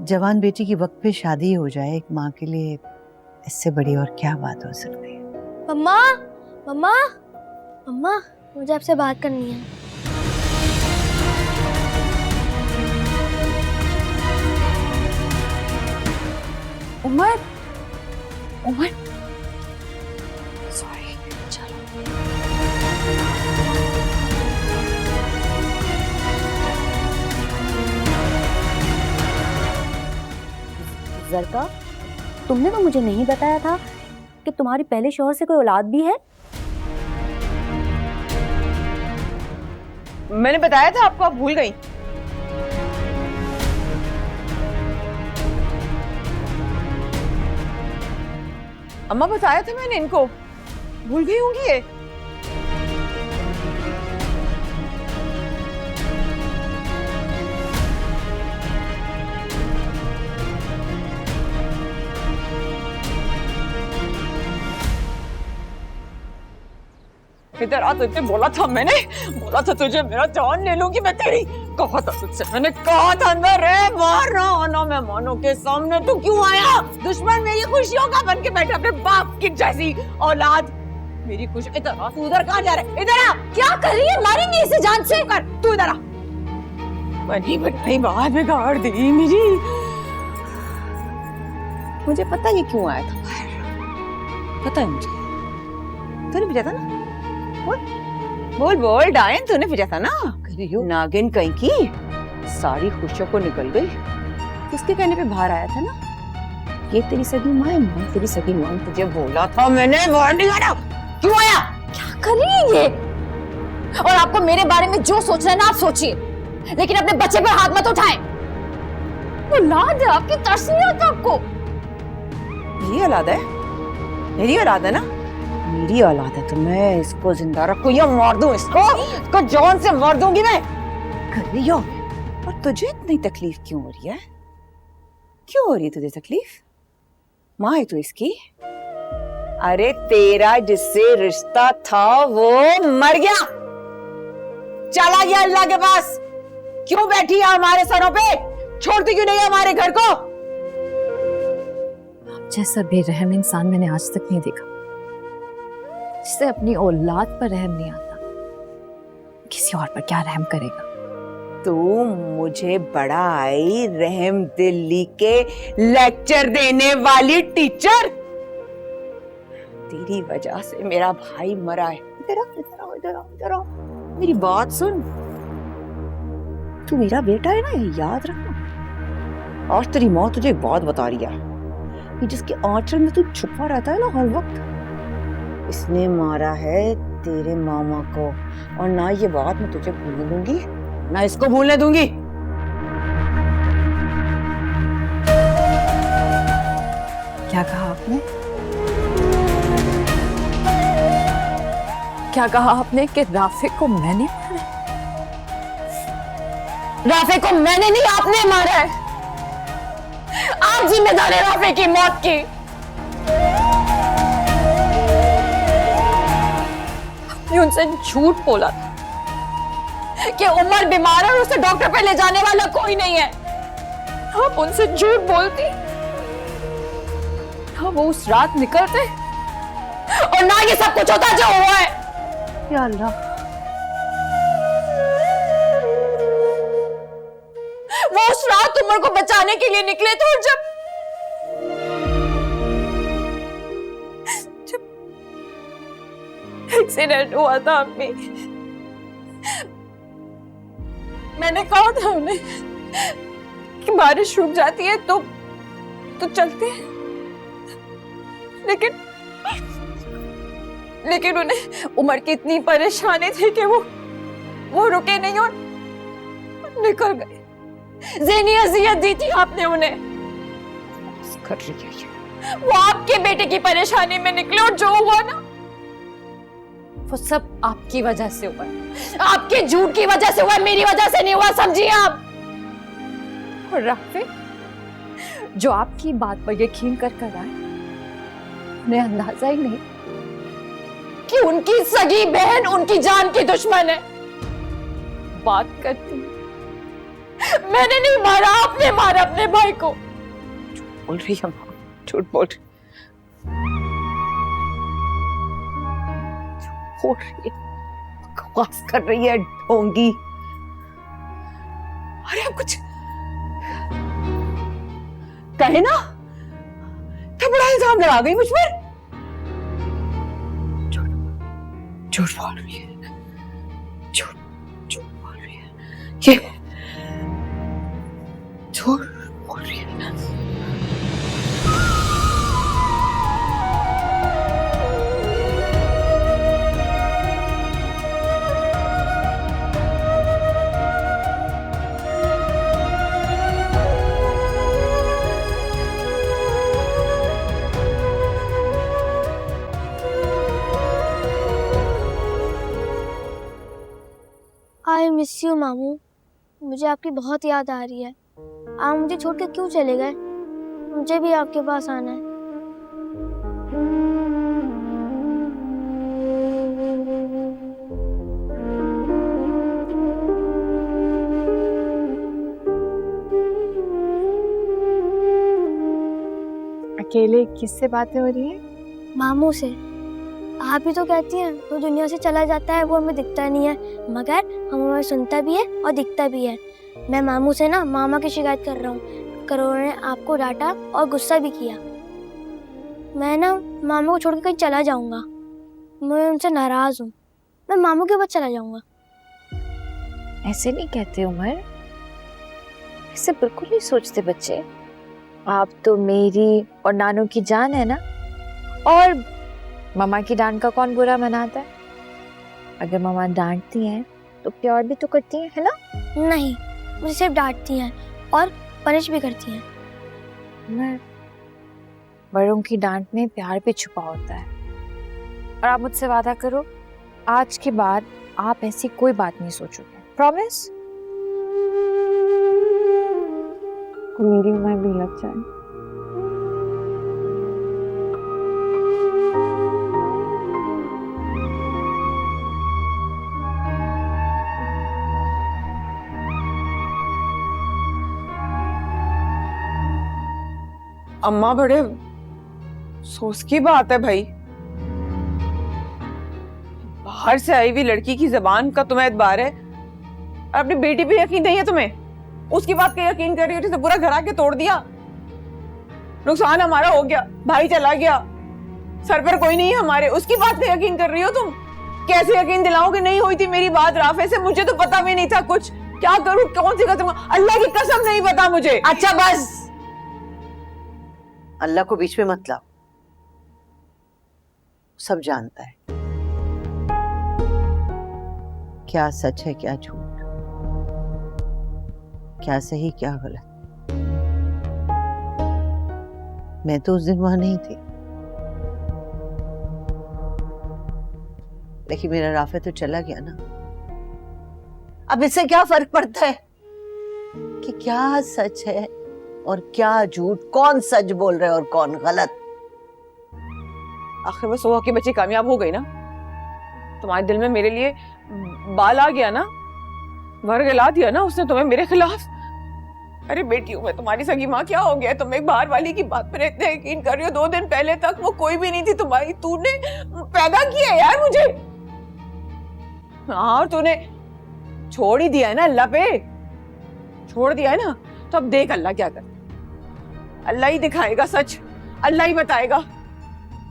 जवान बेटी की वक्त पे शादी हो जाए एक माँ के लिए, इससे बड़ी और क्या बात हो सकती है। मम्मा मम्मा मम्मा, मुझे आपसे बात करनी है। उमर, उमर, सॉरी, चलो। जरका, तुमने तो मुझे नहीं बताया था कि तुम्हारी पहले शौहर से कोई औलाद भी है। मैंने बताया था आपको, आप भूल गई। अम्मा बताया था मैंने इनको, भूल गई होंगी ये। इधर आ, तुझे बोला था मैंने, बोला था तुझे मेरा जान ले लूंगी मैं तेरी। कहा था तुझसे मैंने, कहा था अंदर है बाहर ना आना मेहमानों के सामने। तू क्यों आया? दुश्मन मेरी खुशियों का बन के बैठा, अपने बाप की जैसी औलाद मेरी खुशी। इधर आ, तू उधर कहाँ जा रहा है? इधर आ। क्या कर रही है? मारेंगे इसे जान से। कर, तू इधर आ। बनी बनाई बात बिगाड़ दी मेरी। मुझे पता ये क्यों आया था बाहर, पता है मुझे। तूने भेजा था ना? बोल बोल डायन, तूने भेजा था ना? नागिन कहीं की सारी खुशियों को निकल गई। किसके कहने पे बाहर आया था ना? ये तेरी सगी माँ है, मैं तेरी सगी माँ। तुझे बोला था मैंने बाहर नहीं आना। क्यों आया? क्या कर रही है ये? और आपको मेरे बारे में जो सोचना है ना आप सोचिए, लेकिन अपने बच्चे पर हाथ मत उठाएं। औलाद है आपकी, तरस नहीं आता आपको? ये औलाद है, मेरी औलाद है ना? मेरी औलाद है तो मैं इसको जिंदा रखूं या मार दूं? इसको जान से मार दूंगी मैं। कर रही हो? और तुझे इतनी तकलीफ क्यों हो रही है? क्यों हो रही है तुझे तकलीफ? माँ है तू इसकी? अरे तेरा जिससे रिश्ता था वो मर गया, चला गया अल्लाह के पास। क्यों बैठी है हमारे सरों पे? छोड़ती क्यों नहीं हमारे घर को? आप जैसा बेरहम इंसान मैंने आज तक नहीं देखा, जिसे अपनी औलाद पर रहम नहीं आता, किसी और पर क्या रहम करेगा? तू मुझे बड़ा आई रहम दिल्ली के लेक्चर देने वाली टीचर। तेरी वजह से मेरा भाई मरा है। इधर आओ, इधर आओ, इधर आओ, इधर आओ, मेरी बात सुन। तू मेरा बेटा है ना, ये याद रखना। और तेरी माँ तुझे एक बात बता रही है कि जिसके आंचल में तू छुपा रहता है ना हर वक्त, इसने मारा है तेरे मामा को। और ना ये बात मैं तुझे भूलने दूंगी, ना इसको भूलने दूंगी। क्या कहा आपने? क्या कहा आपने कि राफे को मैंने मारा? राफे को मैंने नहीं, आपने मारा है। आप जिम्मेदार है राफे की मौत की। आपने उनसे झूठ बोला था कि उमर बीमार है और उसे डॉक्टर पे ले जाने वाला कोई नहीं है। आप उनसे झूठ बोलती, ना वो उस रात निकलते और ना ये सब कुछ होता जो हुआ है। या अल्लाह, वो उस रात उमर को बचाने के लिए निकले थे और जब एक्सीडेंट हुआ था अम्मी, मैंने कहा था उन्हें कि बारिश रुक जाती है तो चलते हैं, लेकिन उन्हें उमर की इतनी परेशानी थी कि वो रुके नहीं और निकल गए। ज़हनी अज़ियत दी थी आपने उन्हें। कर रही है वो आपके बेटे की परेशानी में निकले और जो हुआ ना, वो सब आपकी वजह से हुआ, आपके झूठ की वजह से हुआ, मेरी वजह से नहीं हुआ, समझिए आप। और राफे जो आपकी बात पर यकीन कर आए, उन्हें अंदाजा ही नहीं कि उनकी सगी बहन उनकी जान की दुश्मन है। बात करती मैंने नहीं मारा, आपने मारा अपने भाई को। बोल रही है माँ, झूठ बोल रही बकवास कर रही है ढोंगी। अरे अब कुछ कहे ना, तो बड़ा इल्जाम लगा गई मुझ पर। झूठ बोल रही है, झूठ बोल रही है, ये झूठ बोल रही है। आई मिस यू मामू, मुझे आपकी बहुत याद आ रही है। आप मुझे छोड़ के क्यों चले गए? मुझे भी आपके पास आना है। अकेले किससे बातें हो रही है? मामू से। आप ही तो कहती हैं तो दुनिया से चला जाता है, वो हमें दिखता नहीं है, मगर हमें सुनता भी है और दिखता भी है। मैं मामू से ना मामा की शिकायत कर रहा हूँ। करोड़ ने आपको डांटा और गुस्सा भी किया। मैं ना मामू को छोड़ के कहीं चला जाऊंगा। मैं उनसे नाराज हूँ। मैं मामू के पास चला जाऊंगा। ऐसे नहीं कहते उमर, ऐसे बिल्कुल नहीं सोचते बच्चे। आप तो मेरी और नानू की जान है ना, और मम्मा की डांट का कौन बुरा मनाता है? अगर मम्मा डांटती हैं तो प्यार भी तो करती हैं, है ना? नहीं, मुझे सिर्फ डांटती हैं और पनिश भी करती हैं। उमर, बड़ों की डांट में प्यार भी छुपा होता है। और आप मुझसे वादा करो, आज के बाद आप ऐसी कोई बात नहीं सोचोगे। प्रॉमिस? मेरी उम्र भी लग जाए। अम्मा बड़े अफसोस की बात है भाई, बाहर से आई हुई लड़की की जबान का तुम्हें एतबार है, अपनी बेटी पे यकीन नहीं है तुम्हें? उसकी बात पे यकीन कर रही हो, जिसे पूरा घर आके तोड़ दिया। नुकसान हमारा हो गया, भाई चला गया, सर पर कोई नहीं है हमारे, उसकी बात पे यकीन कर रही हो तुम? कैसे यकीन दिलाओगे? नहीं हुई थी मेरी बात राफे से, मुझे तो पता भी नहीं था कुछ। क्या करूं, कौन सी कसम? अल्लाह की कसम नहीं पता मुझे। अच्छा बस, अल्लाह को बीच में मत लाओ, सब जानता है क्या सच है क्या झूठ, क्या सही क्या गलत। मैं तो उस दिन वहां नहीं थी, लेकिन मेरा राफे तो चला गया ना। अब इससे क्या फर्क पड़ता है कि क्या सच है और क्या झूठ, कौन सच बोल रहे और कौन गलत। आखिर वो सोहा की बच्ची कामयाब हो गई ना, तुम्हारे दिल में मेरे लिए बाल आ गया ना, वर्गला दिया ना उसने तुम्हें मेरे खिलाफ। अरे बेटी हूँ मैं तुम्हारी सगी माँ, क्या हो गया? तुम एक बाहर वाली की बात पर इतने यकीन कर रही हो? 2 दिन पहले तक वो कोई भी नहीं थी तुम्हारी, तूने पैदा किया यार मुझे। हाँ, और तूने छोड़ ही दिया है ना, अल्लाह पे छोड़ दिया है ना, तो अब देख अल्लाह क्या करता है। अल्लाह ही दिखाएगा सच, अल्लाह ही बताएगा।